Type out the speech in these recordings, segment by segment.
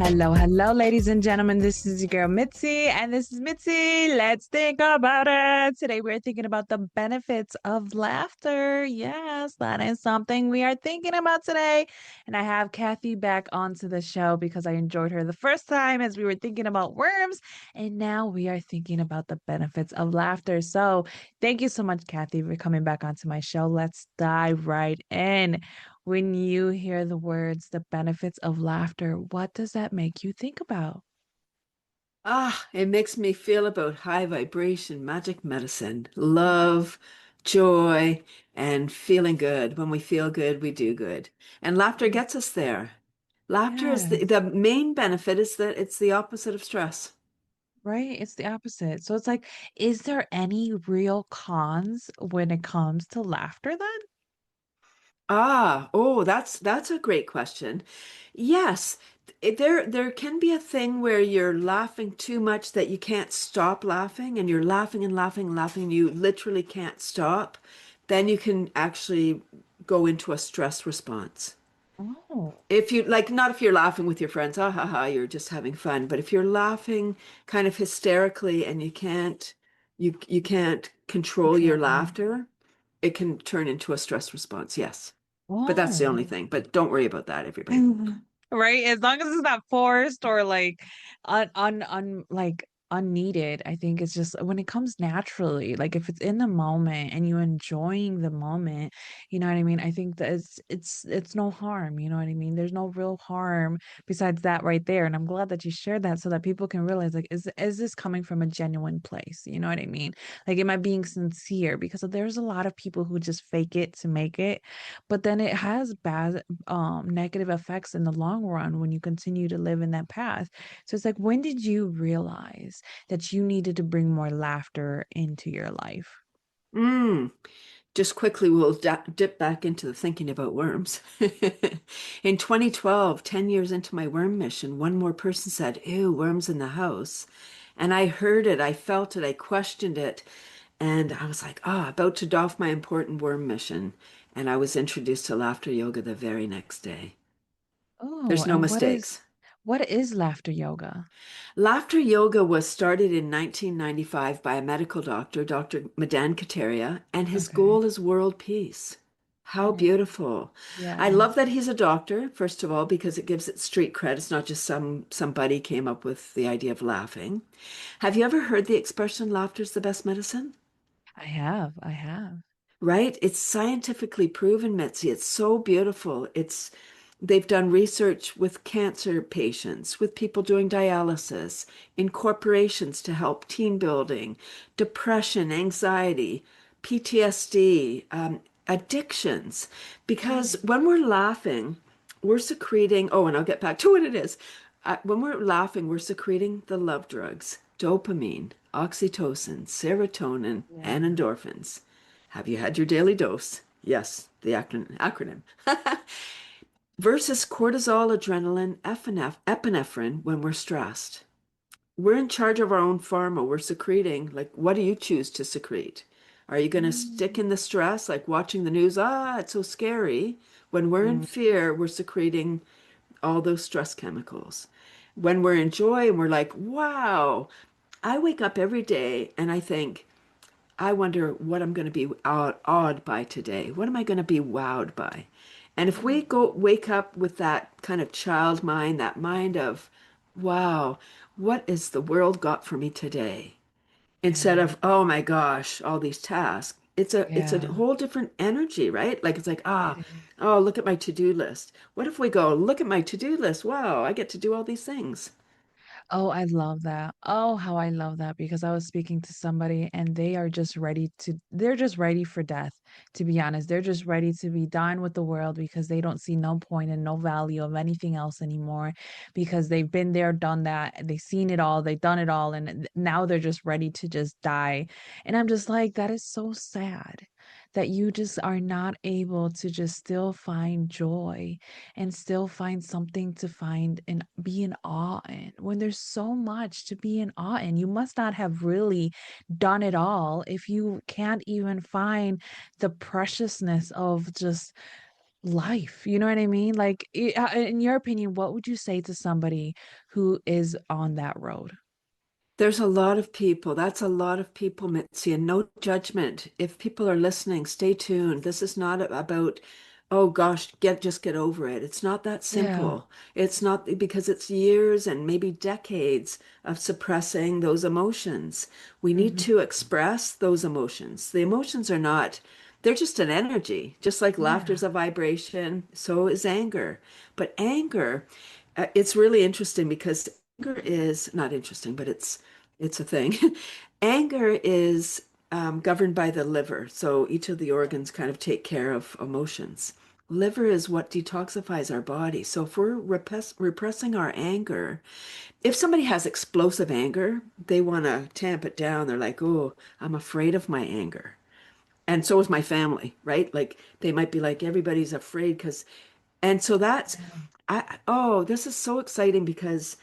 Hello, ladies and gentlemen. This is your girl Mitzi, and this is Mitzi. Let's think about it. Today, we're thinking about the benefits of laughter. Yes, that is something we are thinking about today. And I have Cathy back onto the show because I enjoyed her the first time as we were thinking about worms. And now we are thinking about the benefits of laughter. So, thank you so much, Cathy, for coming back onto my show. Let's dive right in. When you hear the words, the benefits of laughter, what does that make you think about? It makes me feel about high vibration, magic medicine, love, joy, and feeling good. When we feel good, we do good. And laughter gets us there. Laughter is the Yes, main benefit is that it's the opposite of stress. right? It's the opposite. So it's like, is there any real cons when it comes to laughter then? That's a great question. Yes, there can be a thing where you're laughing too much that you can't stop laughing, and you're laughing and laughing and laughing, and you literally can't stop. Then you can actually go into a stress response. Oh, If you like, not if you're laughing with your friends, ah ha ha, you're just having fun. But if you're laughing kind of hysterically and you can't control your control. laughter, it can turn into a stress response. Yes. But that's the only Oh. thing. But don't worry about that, everybody. Right? As long as it's not forced or like like unneeded, I think it's just when it comes naturally, like if it's in the moment and you enjoying the moment, you know what I mean? I think that it's no harm, you know what I mean? There's no real harm besides that right there. And I'm glad that you shared that so that people can realize like is this coming from a genuine place? You know what I mean? Like am I being sincere? Because there's a lot of people who just fake it to make it, but then it has bad negative effects in the long run when you continue to live in that path. So it's like, when did you realize that you needed to bring more laughter into your life? Mm. Just quickly, we'll dip back into the thinking about worms. In 2012, 10 years into my worm mission, one more person said, Ew, worms in the house. And I heard it, I felt it, I questioned it. And I was like, about to doff my important worm mission. And I was introduced to laughter yoga the very next day. Oh, There's no and mistakes. what is laughter yoga? Laughter yoga was started in 1995 by a medical doctor, Dr. Madan Kataria, and his Okay. goal is world peace. How Oh, beautiful. I yeah. love that he's a doctor, first of all, because it gives it street cred. It's not just somebody came up with the idea of laughing. Have you ever heard the expression laughter's the best medicine? I have. Right? It's scientifically proven, Mitzi. It's so beautiful. They've done research with cancer patients, with people doing dialysis, in corporations to help team building, depression, anxiety, PTSD, addictions. Because Mm. when we're laughing, we're secreting, oh, and I'll get back to what it is. When we're laughing, we're secreting the love drugs, dopamine, oxytocin, serotonin, and Yeah. endorphins. Have you had your daily dose? Yes, the acronym. Versus cortisol, adrenaline, epinephrine when we're stressed. We're in charge of our own pharma. We're secreting. Like, what do you choose to secrete? Are you going to stick Mm. in the stress, like watching the news? It's so scary. When we're in Mm. fear, we're secreting all those stress chemicals. When we're in joy and we're like, wow, I wake up every day and I think, I wonder what I'm going to be awed by today. What am I going to be wowed by? And if we Mm. go wake up with that kind of child mind, that mind of, wow, what is the world got for me today? Instead Yeah. of, oh my gosh, all these tasks. It's a Yeah. whole different energy, right? Like it's like, It is. oh, look at my to-do list. What if we go, look at my to-do list? Wow, I get to do all these things. Oh, I love that. Oh, how I love that because I was speaking to somebody and they're just ready for death, to be honest. They're just ready to be done with the world because they don't see no point and no value of anything else anymore because they've been there, done that, they've seen it all, they've done it all, and now they're just ready to just die. And I'm just like, that is so sad that you just are not able to just still find joy and still find something to find and be in awe in when there's so much to be in awe in. You must not have really done it all if you can't even find the preciousness of just life. You know what I mean? Like, in your opinion, what would you say to somebody who is on that road? There's a lot of people. That's a lot of people, Mitzi, and no judgment. If people are listening, stay tuned. This is not about, oh gosh, just get over it. It's not that Yeah. simple. It's not because it's years and maybe decades of suppressing those emotions. We need Hmm. to express those emotions. The emotions are not, they're just an energy. Just like laughter's Yeah. a vibration, so is anger. But anger, it's really interesting because anger is not interesting, but it's a thing. Anger is governed by the liver. So each of the organs kind of take care of emotions. Liver is what detoxifies our body. So if we're repressing our anger, if somebody has explosive anger, they want to tamp it down. They're like, oh, I'm afraid of my anger. And so is my family, right? Like they might be like, everybody's afraid because, and so that's, Yeah. oh, this is so exciting because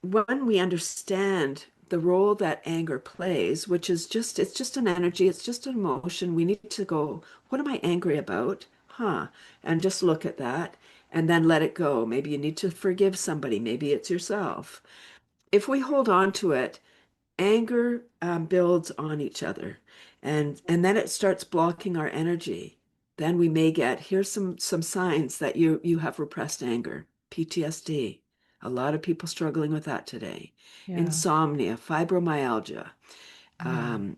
when we understand the role that anger plays, which is just, it's just an energy, it's just an emotion, we need to go, what am I angry about? Huh? And just look at that and then let it go. Maybe you need to forgive somebody, maybe it's yourself. If we hold on to it, anger builds on each other and then it starts blocking our energy. Then we may get, here's some signs that you have repressed anger. PTSD, a lot of people struggling with that today. Yeah. Insomnia, fibromyalgia. Yeah. um,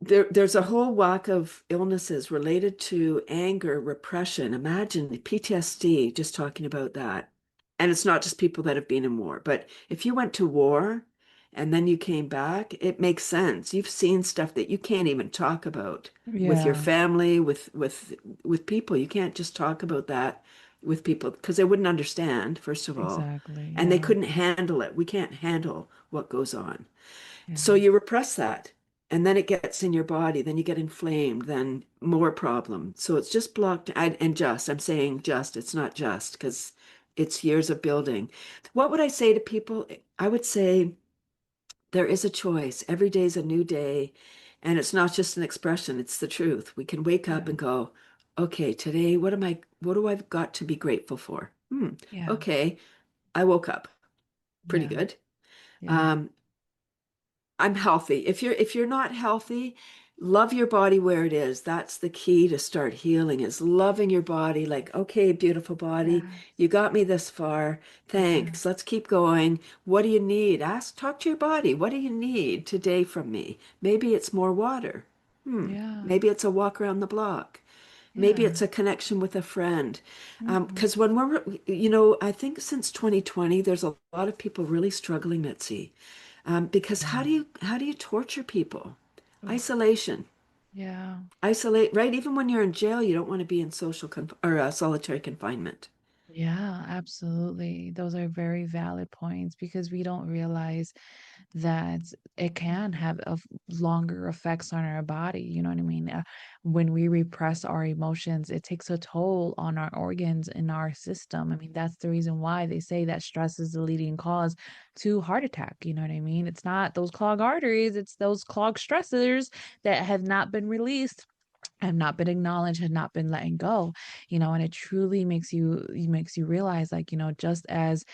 there's a whole whack of illnesses related to anger, repression. Imagine PTSD, just talking about that. And it's not just people that have been in war, but if you went to war and then you came back, it makes sense. You've seen stuff that you can't even talk about with your Yeah. family, with people. You can't just talk about that with people because they wouldn't understand, first of all, Exactly. and they Yeah. couldn't handle it. We can't handle what goes on. So Yeah. you repress that, and then it gets in your body, then you get inflamed, then more problem. So it's just blocked and just, I'm saying just, it's not just because it's years of building. What would I say to people? I would say there is a choice. Every day is a new day, and it's not just an expression, it's the truth. We can wake up Yeah. and go, okay, today, what do I've got to be grateful for? Yeah. Okay, I woke up. Pretty Yeah. good. Yeah. Um, I'm healthy. If you're not healthy, love your body where it is. That's the key to start healing is loving your body like, okay, beautiful body, Yeah. you got me this far. Yeah. Thanks. Let's keep going. What do you need? Talk to your body. What do you need today from me? Maybe it's more water. Yeah. Maybe it's a walk around the block. Maybe Yeah. it's a connection with a friend. Hmm. Because when I think since 2020, there's a lot of people really struggling, Mitzi. Because Yeah. how do you torture people? Oof. Isolation. Yeah. Isolate, right? Even when you're in jail, you don't want to be in or solitary confinement. Yeah, absolutely. Those are very valid points because we don't realize that it can have longer effects on our body. You know what I mean? When we repress our emotions, it takes a toll on our organs in our system. I mean, that's the reason why they say that stress is the leading cause to heart attack. You know what I mean? It's not those clogged arteries, it's those clogged stressors that have not been released, have not been acknowledged, had not been letting go, and it truly makes you realize, like, just as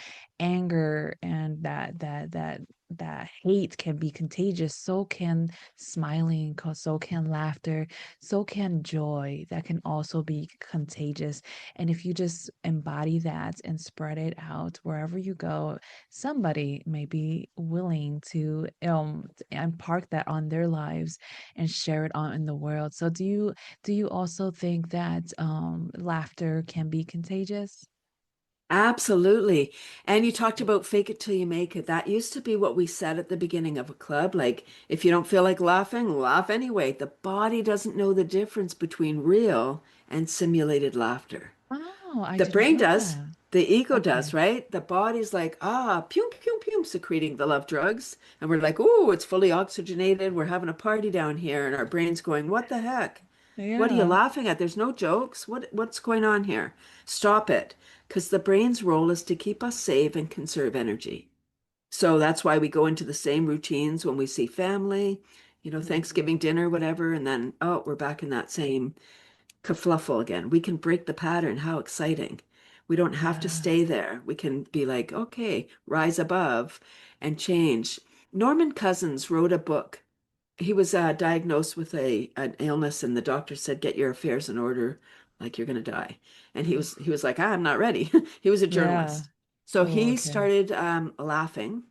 anger and that hate can be contagious, so can smiling, so can laughter, so can joy, that can also be contagious. And if you just embody that and spread it out wherever you go, somebody may be willing to impart that on their lives and share it on in the world. So do you also think that laughter can be contagious? Absolutely. And you talked about fake it till you make it. That used to be what we said at the beginning of a club. Like, if you don't feel like laughing, laugh anyway. The body doesn't know the difference between real and simulated laughter. Oh, I The did not brain know does, that. the ego does, Okay. right? The body's like, pew, pew, pew, secreting the love drugs. And we're like, oh, it's fully oxygenated. We're having a party down here. And our brain's going, what the heck? What are you Yeah. laughing at? There's no jokes. What's going on here? Stop it. Because the brain's role is to keep us safe and conserve energy. So that's why we go into the same routines when we see family, Mhm. Thanksgiving dinner, whatever, and then, oh, we're back in that same kerfluffle again. We can break the pattern. How exciting. We don't have to Yeah. stay there. We can be like, okay, rise above and change. Norman Cousins wrote a book. He was diagnosed with an illness, and the doctor said, "Get your affairs in order, like you're going to die." And he Mm. was like, "I'm not ready." He was a Yeah. journalist, so Oh, he okay. started laughing.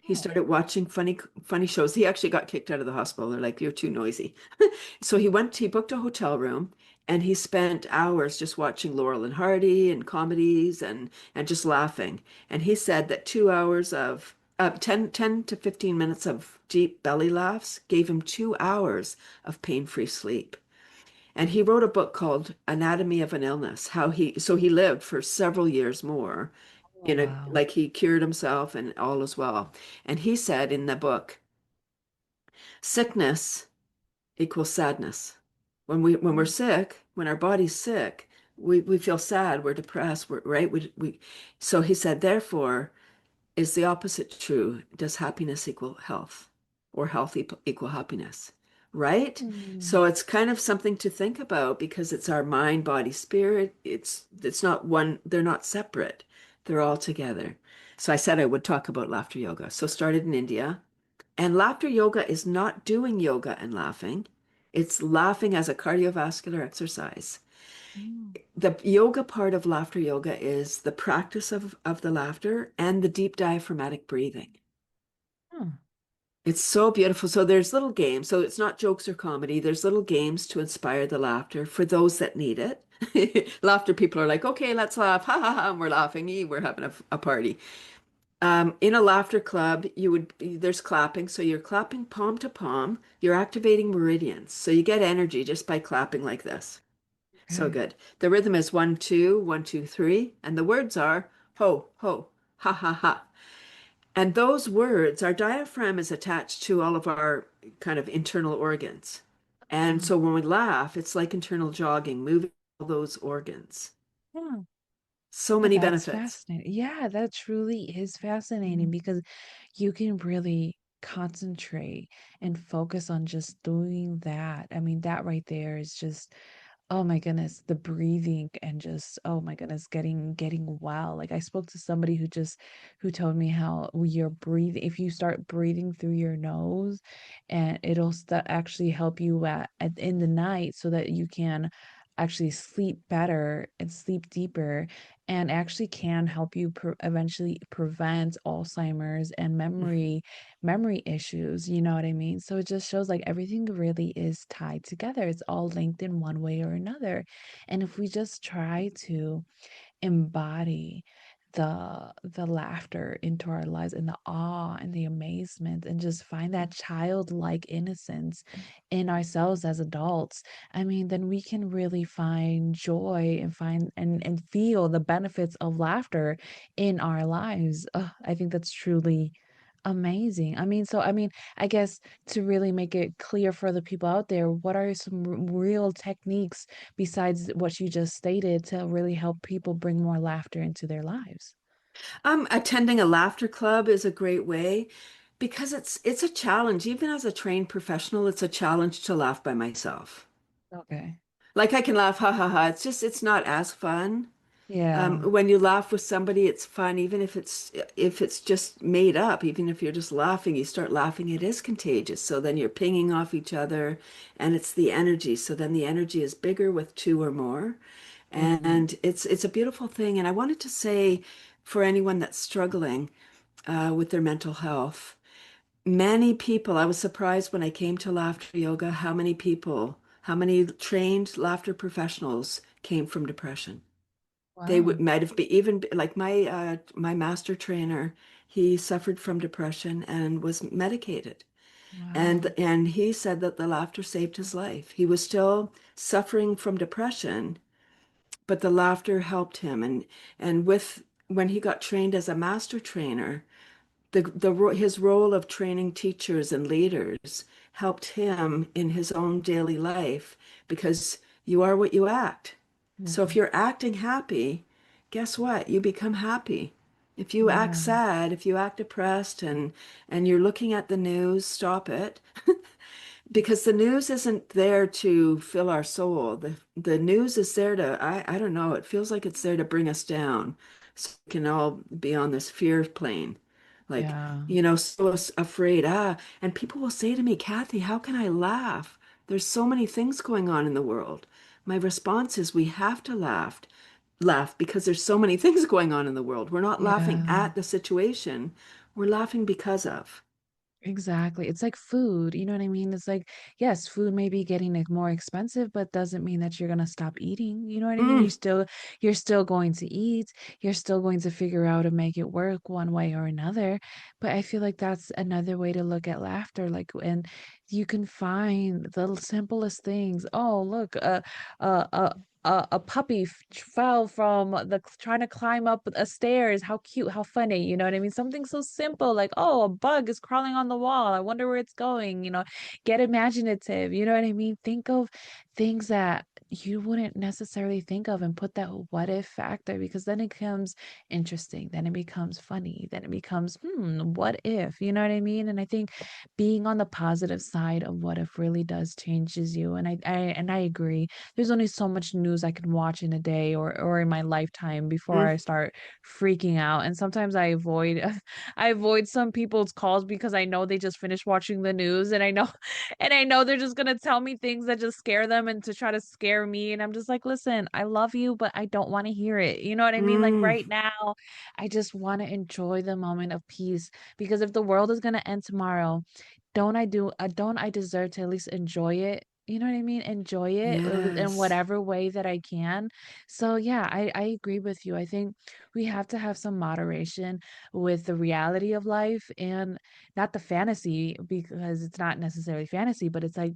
He Oh. started watching funny shows. He actually got kicked out of the hospital. They're like, "You're too noisy." So he booked a hotel room and he spent hours just watching Laurel and Hardy and comedies and just laughing. And he said that 2 hours of 10 to 15 minutes of deep belly laughs gave him 2 hours of pain-free sleep. And he wrote a book called Anatomy of an Illness, how he lived for several years more Oh, wow. like he cured himself and all is well. And he said in the book, sickness equals sadness. When we're Mm. sick, when our body's sick, we feel sad, we're depressed, right? We so he said, therefore, is the opposite true? Does happiness equal health or health equal happiness? Right? Mm. So it's kind of something to think about because it's our mind, body, spirit. It's not one, they're not separate. They're all together. So I said I would talk about laughter yoga. So started in India. And laughter yoga is not doing yoga and laughing. It's laughing as a cardiovascular exercise. Mm. The yoga part of laughter yoga is the practice of the laughter and the deep diaphragmatic breathing. Huh. It's so beautiful. So there's little games. So it's not jokes or comedy. There's little games to inspire the laughter for those that need it. Laughter people are like, okay, let's laugh. Ha ha ha. And we're laughing. We're having a party. In a laughter club, there's clapping. So you're clapping palm to palm. You're activating meridians. So you get energy just by clapping like this. So Okay. good. The rhythm is 1 2 1 2 3, and the words are ho ho ha ha ha. And those words, our diaphragm is attached to all of our kind of internal organs. And Mm. so when we laugh, it's like internal jogging, moving all those organs. Yeah. So Oh, many that's benefits. fascinating. Yeah, that truly is fascinating because you can really concentrate and focus on just doing that. I mean, that right there is just, oh my goodness, the breathing and just, oh my goodness, getting well. Like I spoke to somebody who told me how you're breathing, if you start breathing through your nose, and it'll actually help you in the night so that you can actually sleep better and sleep deeper, and actually can help you eventually prevent Alzheimer's and memory issues, you know what I mean? So it just shows like everything really is tied together. It's all linked in one way or another. And if we just try to embody the laughter into our lives, and the awe and the amazement, and just find that childlike innocence in ourselves as adults, I mean, then we can really find joy and find and feel the benefits of laughter in our lives. Ugh, I think that's truly amazing. I mean, I guess to really make it clear for the people out there, what are some real techniques besides what you just stated to really help people bring more laughter into their lives? Attending a laughter club is a great way because it's a challenge. Even as a trained professional, it's a challenge to laugh by myself. Okay. Like I can laugh, ha ha ha. It's not as fun. Yeah. When you laugh with somebody, it's fun, even if it's just made up, even if you're just laughing, you start laughing, it is contagious. So then you're pinging off each other, and it's the energy. So then the energy is bigger with two or more, Mhm. and it's a beautiful thing. And I wanted to say, for anyone that's struggling with their mental health, many people, I was surprised when I came to laughter yoga, how many people, how many trained laughter professionals came from depression. They would Wow. might have been even like my master trainer. He suffered from depression and was medicated. And Wow. and he said that the laughter saved his life. He was still suffering from depression, but the laughter helped him. And with when he got trained as a master trainer, his role of training teachers and leaders helped him in his own daily life because you are what you act. So if Mhm. you're acting happy, guess what? You become happy. If you act Yeah. sad, if you act depressed and you're looking at the news, stop it because the news isn't there to fill our soul. The news is there to, I don't know, it feels like it's there to bring us down. So we can all be on this fear plane. Like, Yeah, so afraid. And people will say to me, Kathy, how can I laugh? There's so many things going on in the world. My response is we have to laugh because there's so many things going on in the world. We're not laughing yeah. at the situation. We're laughing because of. Exactly. It's like food, you know what I mean? It's like, yes, food may be getting like more expensive, but doesn't mean that you're gonna stop eating. You know what I mean? Mm, You're still going to eat. You're still going to figure out to make it work one way or another. But I feel like that's another way to look at laughter. Like, and you can find the simplest things. Oh, look, uh, uh, a puppy fell from the trying to climb up a stairs. How cute, how funny, you know what I mean? Something so simple like, oh, a bug is crawling on the wall. I wonder where it's going, get imaginative, you know what I mean? Think of things that you wouldn't necessarily think of and put that what if factor because then it becomes interesting, then it becomes funny, then it becomes, what if, you know what I mean? And I think being on the positive side of what if really does changes you. And I agree there's only so much news I can watch in a day or in my lifetime before mm. I start freaking out. And sometimes I avoid I avoid some people's calls because I know they just finished watching the news and I know and I know they're just gonna tell me things that just scare them and to try to scare me. And I'm just like, listen, I love you, but I don't want to hear it. You know what I mean? Like Mm, right now, I just want to enjoy the moment of peace because if the world is gonna end tomorrow, don't I deserve to at least enjoy it? You know what I mean? Enjoy it in yes. whatever way that I can. So yeah, I agree with you. I think we have to have some moderation with the reality of life and not the fantasy because it's not necessarily fantasy, but it's like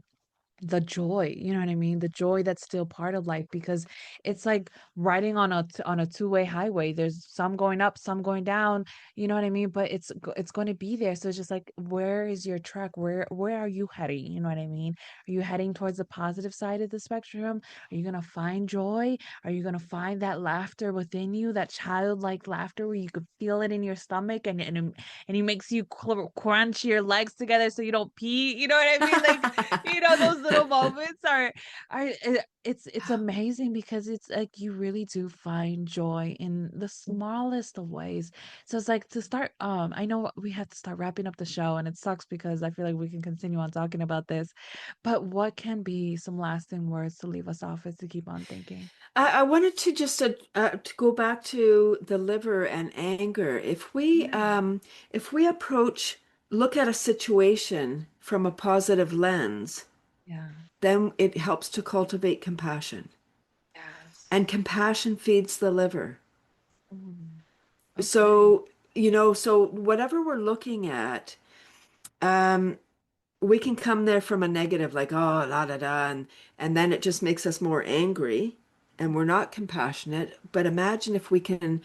the joy, you know what I mean? The joy that's still part of life because it's like riding on a two-way highway. There's some going up, some going down, you know what I mean? But it's going to be there. So it's just like where is your track? Where are you heading? You know what I mean? Are you heading towards the positive side of the spectrum? Are you going to find joy? Are you going to find that laughter within you, that childlike laughter where you could feel it in your stomach and it makes you crunch your legs together so you don't pee? You know what I mean? Like those little moments it's amazing because it's like you really do find joy in the smallest of ways. So it's like to start I know we have to start wrapping up the show and it sucks because I feel like we can continue on talking about this, but what can be some lasting words to leave us off with to keep on thinking? I wanted to just to go back to the liver and anger. Yeah. If we look at a situation from a positive lens, Yeah. then it helps to cultivate compassion. Yes. And compassion feeds the liver. Mm. Okay. So, so whatever we're looking at, um, we can come there from a negative, like, oh, la da da, and then it just makes us more angry and we're not compassionate. But imagine if we can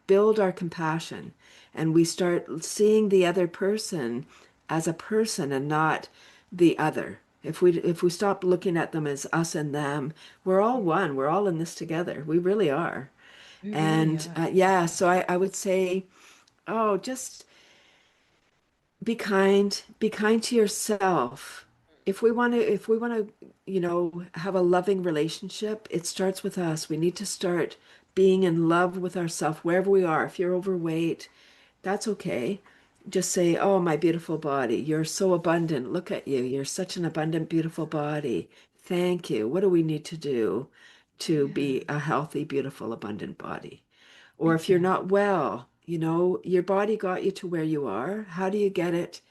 build our compassion and we start seeing the other person as a person and not the other. If we stop looking at them as us and them, we're all one. We're all in this together. We really are. We really And are. yeah, so I would say, oh, just be kind to yourself. If we want to, have a loving relationship, it starts with us. We need to start being in love with ourselves wherever we are. If you're overweight, that's okay. Just say, "Oh, my beautiful body, you're so abundant. Look at you. You're such an abundant, beautiful body. Thank you. What do we need to do to Yeah. be a healthy, beautiful, abundant body?" Or if you're not Exactly. well, your body got you to where you are. How do you get it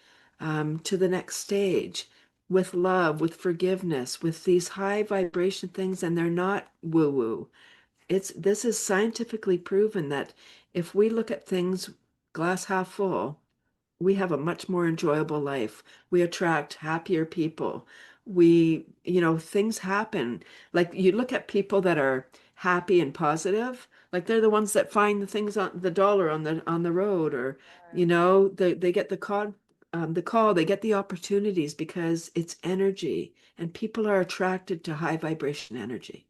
to the next stage? With love, with forgiveness, with these high vibration things, and they're not woo-woo. This is scientifically proven that if we look at things glass half full, we have a much more enjoyable life. We attract happier people. Things happen. Like you look at people that are happy and positive, like they're the ones that find the things on the dollar on the road, or they get the call, they get the opportunities because it's energy, and people are attracted to high vibration energy.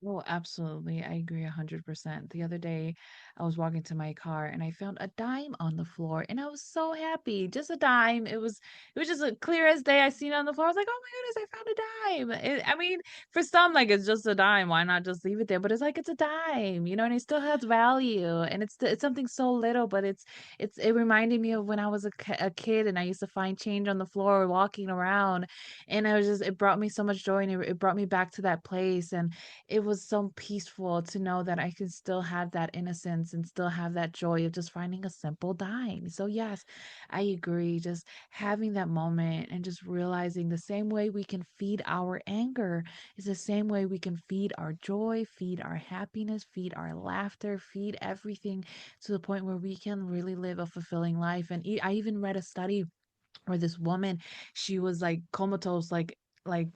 Oh, absolutely. I agree 100%. The other day, I was walking to my car and I found a dime on the floor and I was so happy. Just a dime. It was just a clear as day. I seen it on the floor. I was like, "Oh my goodness, I found a dime." I mean, for some, like it's just a dime. Why not just leave it there? But it's like it's a dime, and it still has value. And it's something so little, but it reminded me of when I was a kid and I used to find change on the floor walking around, and it brought me so much joy, and it brought me back to that place, and it was so peaceful to know that I can still have that innocence and still have that joy of just finding a simple dime. So yes, I agree. Just having that moment and just realizing the same way we can feed our anger is the same way we can feed our joy, feed our happiness, feed our laughter, feed everything to the point where we can really live a fulfilling life. And I even read a study where this woman, she was like comatose, like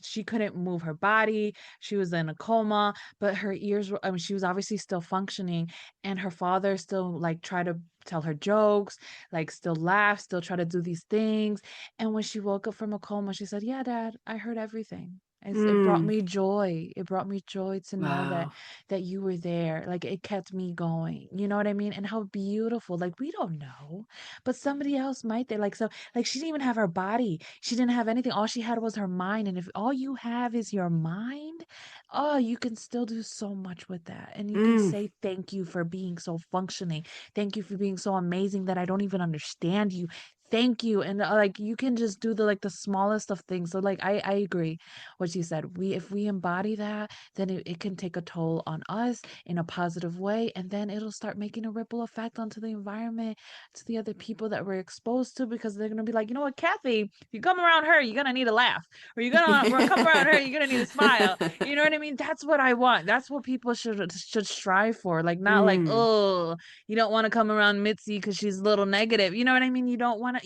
she couldn't move her body, she was in a coma, but her ears were, I mean, she was obviously still functioning, and her father still like try to tell her jokes, like still laugh, still try to do these things. And when she woke up from a coma, she said, "Yeah, Dad, I heard everything. It brought Mm. me joy. It brought me joy to know that Wow. you were there. Like it kept me going." You know what I mean? And how beautiful. Like we don't know, but somebody else might. They like so like, she didn't even have her body. She didn't have anything. All she had was her mind, and if all you have is your mind, oh, you can still do so much with that, and you can Mm. say, "Thank you for being so functioning. Thank you for being so amazing that I don't even understand you. Thank you." And, like, you can just do the smallest of things. So, like, I agree what you said. If we embody that, then it can take a toll on us in a positive way, and then it'll start making a ripple effect onto the environment, to the other people that we're exposed to, because they're gonna be like, "You know what, Kathy, if you come around her, you're gonna need a laugh, or come around her, you're gonna need a smile." You know what I mean? That's what I want. That's what people should strive for. Like not like, Mm. "Oh, you don't want to come around Mitzi because she's a little negative." You know what I mean? You don't want to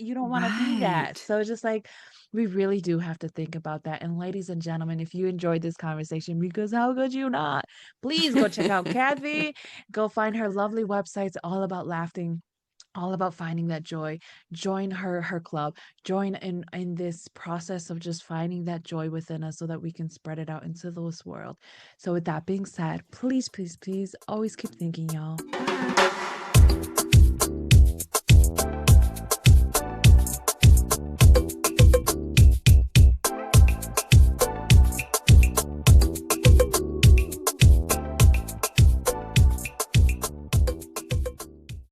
be that. Right. So it's just like we really do have to think about that. And ladies and gentlemen, if you enjoyed this conversation, because how could you not? Please go check out Kathy. Go find her lovely websites all about laughing, all about finding that joy. Join her club, join in this process of just finding that joy within us so that we can spread it out into this world. So with that being said, please always keep thinking, y'all. Bye.